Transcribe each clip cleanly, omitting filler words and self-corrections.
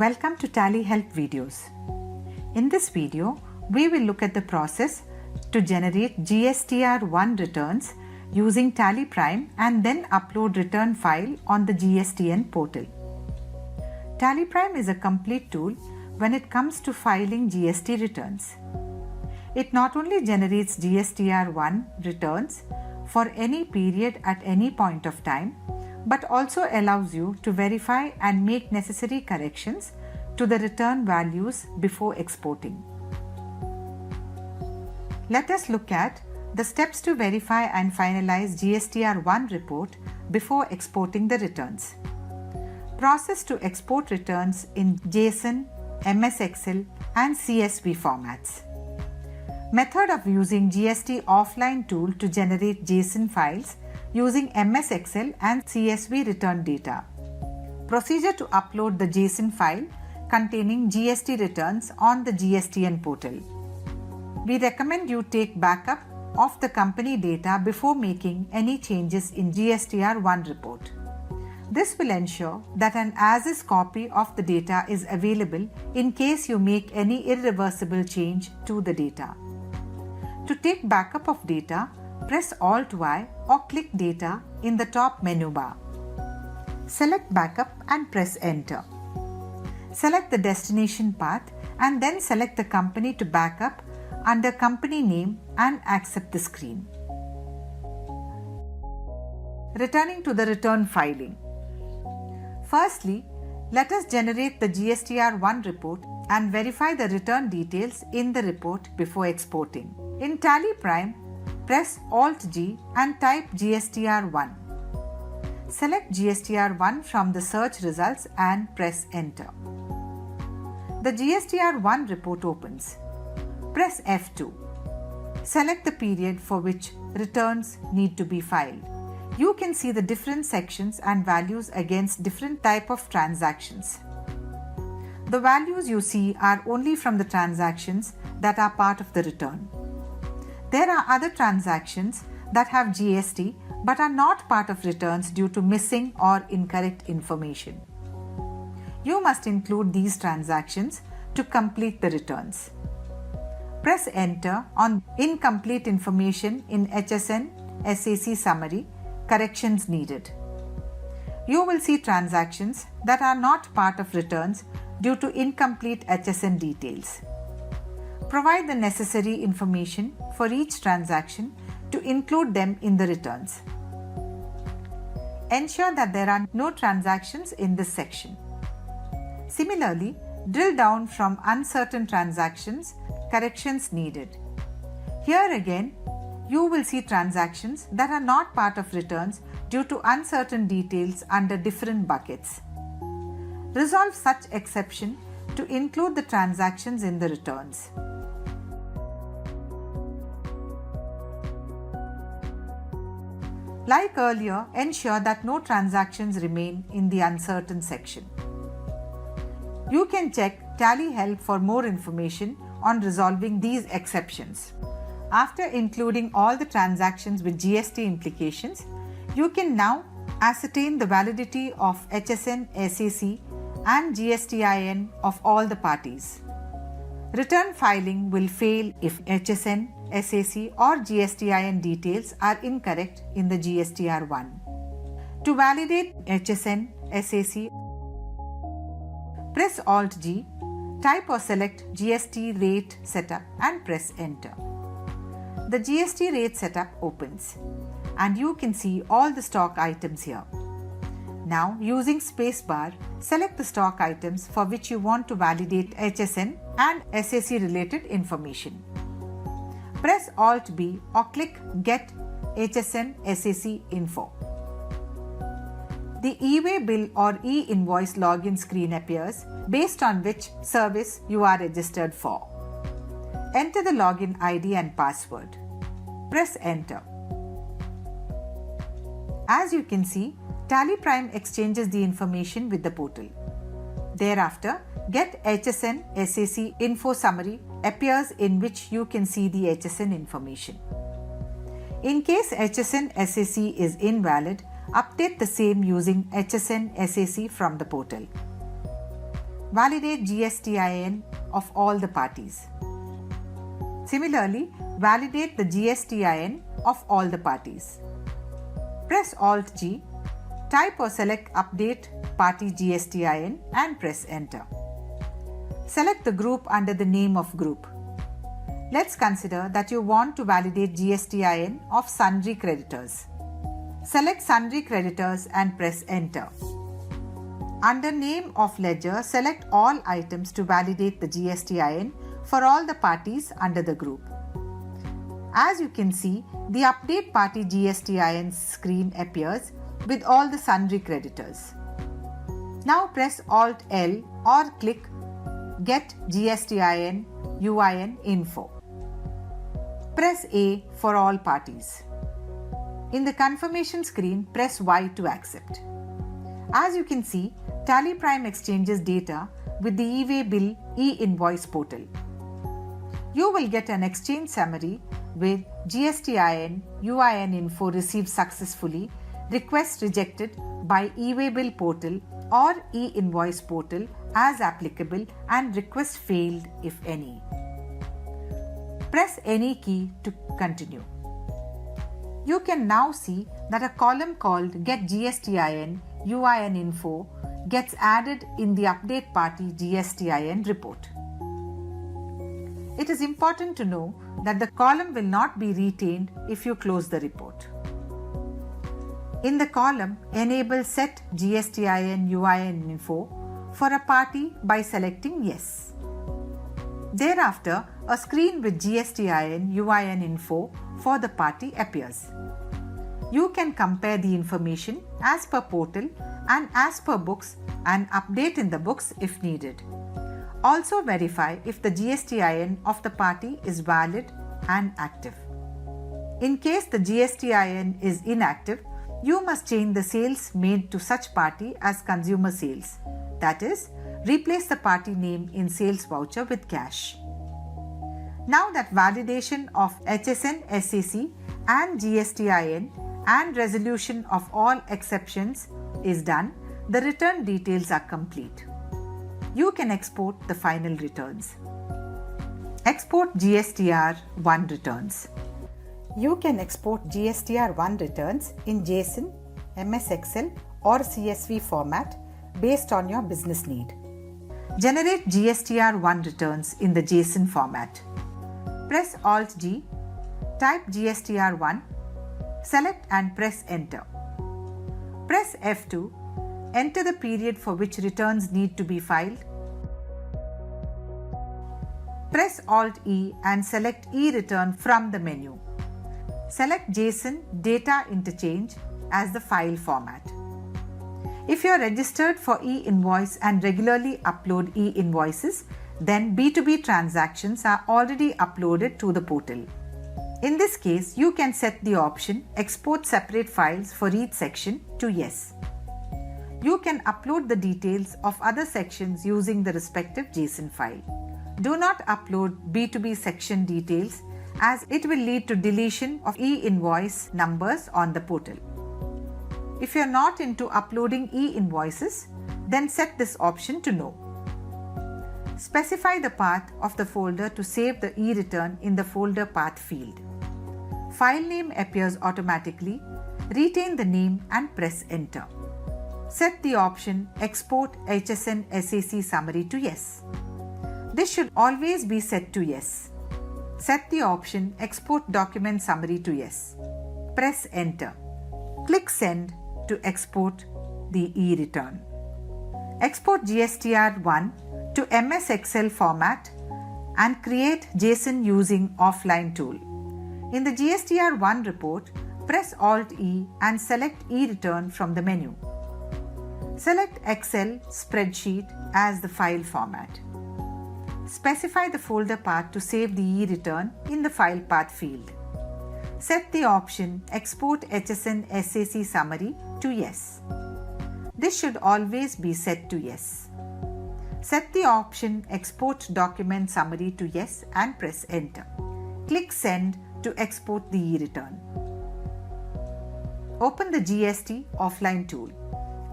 Welcome to Tally Help videos. In this video, we will look at the process to generate GSTR-1 returns using TallyPrime and then upload return file on the GSTN portal. TallyPrime is a complete tool when it comes to filing GST returns. It not only generates GSTR-1 returns for any period at any point of time, but also allows you to verify and make necessary corrections to the return values before exporting. Let us look at the steps to verify and finalize GSTR-1 report before exporting the returns. Process to export returns in JSON, MS Excel and CSV formats. Method of using GST offline tool to generate JSON files using MS Excel and CSV return data. Procedure to upload the JSON file containing GST returns on the GSTN portal. We recommend you take backup of the company data before making any changes in GSTR-1 report. This will ensure that an as-is copy of the data is available in case you make any irreversible change to the data. To take backup of data, press Alt-Y or click Data in the top menu bar. Select Backup and press Enter. Select the destination path and then select the company to backup under Company Name and accept the screen. Returning to the return filing. Firstly, let us generate the GSTR-1 report and verify the return details in the report before exporting. In TallyPrime, press Alt-G and type GSTR-1. Select GSTR-1 from the search results and press Enter. The GSTR-1 report opens. Press F2. Select the period for which returns need to be filed. You can see the different sections and values against different type of transactions. The values you see are only from the transactions that are part of the return. There are other transactions that have GST but are not part of returns due to missing or incorrect information. You must include these transactions to complete the returns. Press Enter on Incomplete Information in HSN SAC Summary, Corrections Needed. You will see transactions that are not part of returns due to incomplete HSN details. Provide the necessary information for each transaction to include them in the returns. Ensure that there are no transactions in this section. Similarly, drill down from Uncertain Transactions, Corrections Needed. Here again, you will see transactions that are not part of returns due to uncertain details under different buckets. Resolve such exception to include the transactions in the returns. Like earlier, ensure that no transactions remain in the uncertain section. You can check Tally Help for more information on resolving these exceptions. After including all the transactions with GST implications, you can now ascertain the validity of HSN SAC and GSTIN of all the parties. Return filing will fail if HSN, SAC or GSTIN details are incorrect in the GSTR-1. To validate HSN, SAC, press Alt-G, type or select GST rate setup and press Enter. The GST rate setup opens and you can see all the stock items here. Now, using spacebar, select the stock items for which you want to validate HSN and SAC related information. Press Alt-B or click Get HSN SAC Info. The eWay bill or e-invoice login screen appears based on which service you are registered for. Enter the login ID and password. Press Enter. As you can see, TallyPrime exchanges the information with the portal. Thereafter, Get HSN SAC Info Summary appears in which you can see the HSN information. In case HSN SAC is invalid, update the same using HSN SAC from the portal. validate GSTIN of all the parties. Similarly, validate the GSTIN of all the parties. Press Alt-G, type or select Update Party GSTIN and press Enter. Select the group under the name of group. Let's consider that you want to validate GSTIN of sundry creditors. Select Sundry Creditors and press Enter. Under Name of Ledger, select all items to validate the GSTIN for all the parties under the group. As you can see, the Update Party GSTIN screen appears with all the sundry creditors. Now press Alt-L or click Get GSTIN UIN Info. Press A for all parties. In the confirmation screen, press Y to accept. As you can see, TallyPrime exchanges data with the e-way bill e-invoice portal. You will get an exchange summary with GSTIN UIN info received successfully, request rejected by e-way bill portal or e-invoice portal as applicable, and request failed if any. Press any key to continue. You can now see that a column called Get GSTIN UIN Info gets added in the Update Party GSTIN report. It is important to know that the column will not be retained if you close the report. In the column, enable Set GSTIN UIN Info for a party by selecting Yes. Thereafter, a screen with GSTIN UIN info for the party appears. You can compare the information as per portal and as per books and update in the books if needed. Also verify if the GSTIN of the party is valid and active. In case the GSTIN is inactive, you must change the sales made to such party as consumer sales. That is, replace the party name in sales voucher with cash. Now that validation of HSN SAC and GSTIN and resolution of all exceptions is done, the return details are complete. You can export the final returns. Export GSTR-1 returns. You can export GSTR-1 returns in JSON, MS Excel or CSV format based on your business need. Generate GSTR-1 returns in the JSON format. Press Alt-G, type GSTR-1, select and press Enter. Press F2, enter the period for which returns need to be filed. Press Alt-E and select E-Return from the menu. Select JSON Data Interchange as the file format. If you are registered for e-invoice and regularly upload e-invoices, then B2B transactions are already uploaded to the portal. In this case, you can set the option Export separate files for each section to Yes. You can upload the details of other sections using the respective JSON file. Do not upload B2B section details as it will lead to deletion of e-invoice numbers on the portal. If you are not into uploading e-invoices, then set this option to No. Specify the path of the folder to save the e-return in the folder path field. File name appears automatically. Retain the name and press Enter. Set the option Export HSN SAC Summary to Yes. This should always be set to Yes. Set the option Export Document Summary to Yes. Press Enter. Click Send to export the e-return. Export GSTR-1 to MS Excel format and create JSON using Offline tool. In the GSTR-1 report, press Alt-E and select E-Return from the menu. Select Excel Spreadsheet as the file format. Specify the folder path to save the e-return in the file path field. Set the option Export HSN SAC Summary to Yes. This should always be set to Yes. Set the option Export Document Summary to Yes and press Enter. Click Send to export the e-return. Open the GST Offline tool.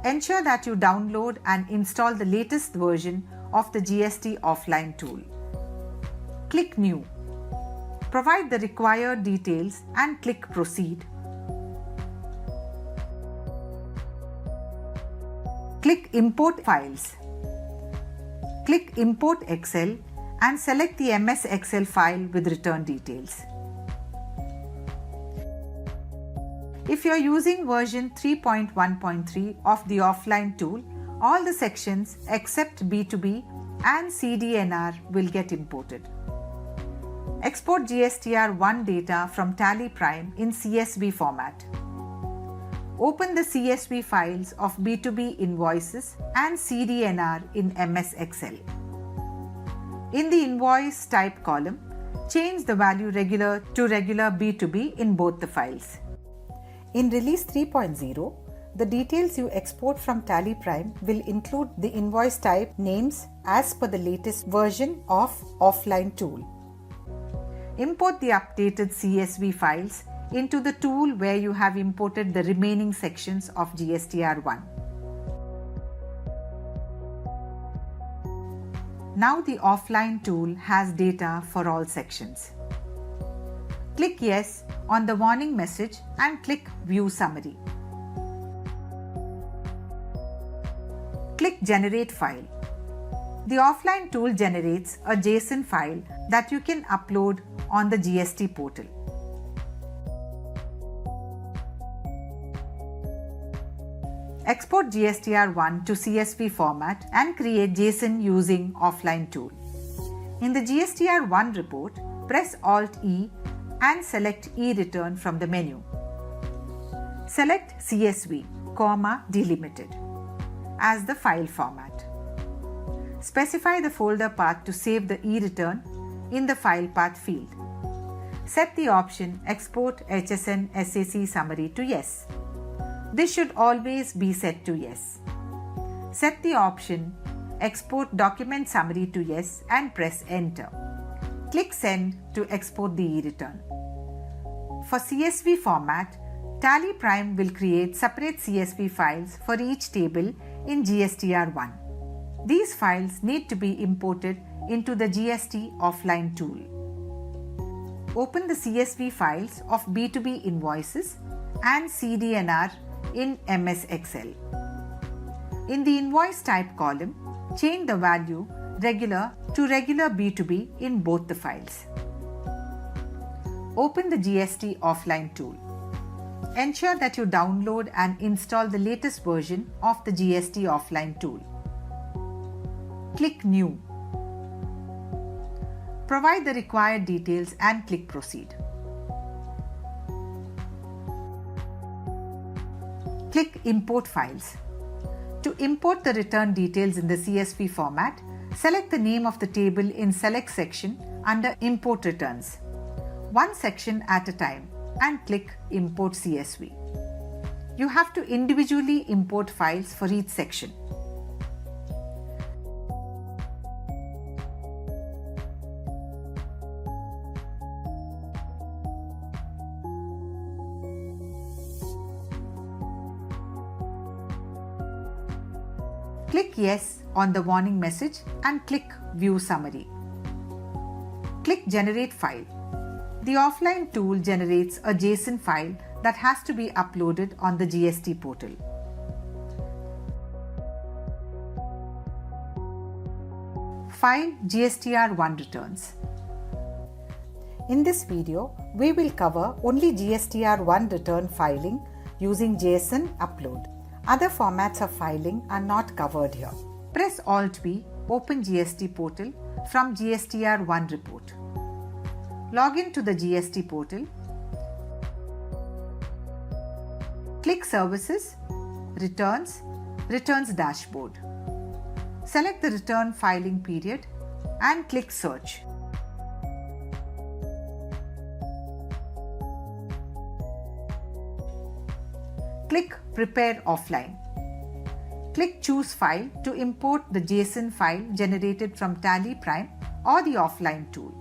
Ensure that you download and install the latest version of the GST offline tool. Click New. Provide the required details and click Proceed. Click Import Files. Click Import Excel and select the MS Excel file with return details. If you are using version 3.1.3 of the offline tool, all the sections except B2B and CDNR will get imported. Export GSTR-1 data from TallyPrime in CSV format. Open the CSV files of B2B invoices and CDNR in MS Excel. In the invoice type column, change the value regular to regular B2B in both the files. In Release 3.0, the details you export from TallyPrime will include the invoice type names as per the latest version of offline tool. Import the updated CSV files into the tool where you have imported the remaining sections of GSTR-1. Now the offline tool has data for all sections. Click Yes on the warning message and click View Summary. Click Generate File. The offline tool generates a JSON file that you can upload on the GST portal. Export GSTR-1 to CSV format and create JSON using offline tool. In the GSTR-1 report, press Alt-E and select E-Return from the menu. Select CSV, delimited as the file format. Specify the folder path to save the E-Return in the file path field. Set the option Export HSN SAC Summary to Yes. This should always be set to Yes. Set the option Export Document Summary to Yes and press Enter. Click Send to export the E-Return. For CSV format, TallyPrime will create separate CSV files for each table in GSTR-1. These files need to be imported into the GST offline tool. Open the CSV files of B2B invoices and CDNR in MS Excel. In the invoice type column, change the value regular to regular B2B in both the files. Open the GST offline tool. Ensure that you download and install the latest version of the GST offline tool. Click New. Provide the required details and click Proceed. Click Import Files. To import the return details in the CSV format, select the name of the table in Select section under Import Returns, one section at a time, and click Import CSV. You have to individually import files for each section. Click Yes on the warning message and click View Summary. Click Generate File. The offline tool generates a JSON file that has to be uploaded on the GST portal. File GSTR-1 Returns. In this video, we will cover only GSTR-1 return filing using JSON upload. Other formats of filing are not covered here. Press Alt-B, open GST portal from GSTR-1 report. Log in to the GST portal. Click Services, Returns, Returns Dashboard. Select the return filing period and click Search. Click Prepare Offline. Click Choose File to import the JSON file generated from TallyPrime or the offline tool.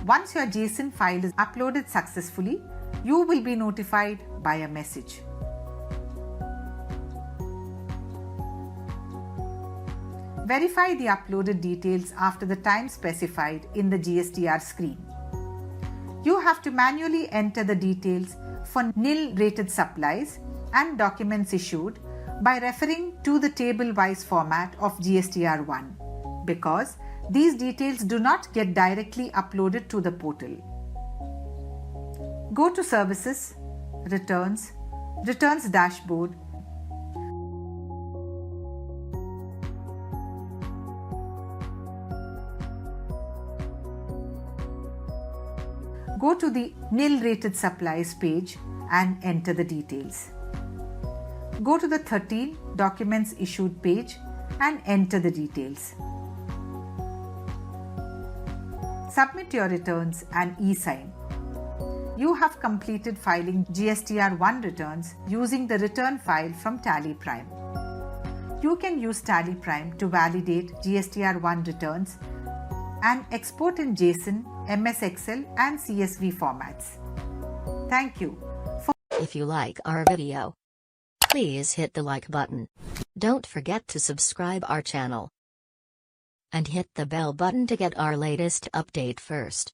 Once your JSON file is uploaded successfully, you will be notified by a message. Verify the uploaded details after the time specified in the GSTR screen. You have to manually enter the details for nil rated supplies and documents issued by referring to the table-wise format of GSTR-1 because these details do not get directly uploaded to the portal. Go to Services, Returns, Returns Dashboard. Go to the Nil Rated Supplies page and enter the details. Go to the 13 Documents Issued page and enter the details. Submit your returns and e-sign. You have completed filing GSTR-1 returns using the return file from TallyPrime. You can use TallyPrime to validate GSTR-1 returns and export in JSON, MS Excel and CSV formats. Thank you. If you like our video, please hit the like button. Don't forget to subscribe our channel and hit the bell button to get our latest update first.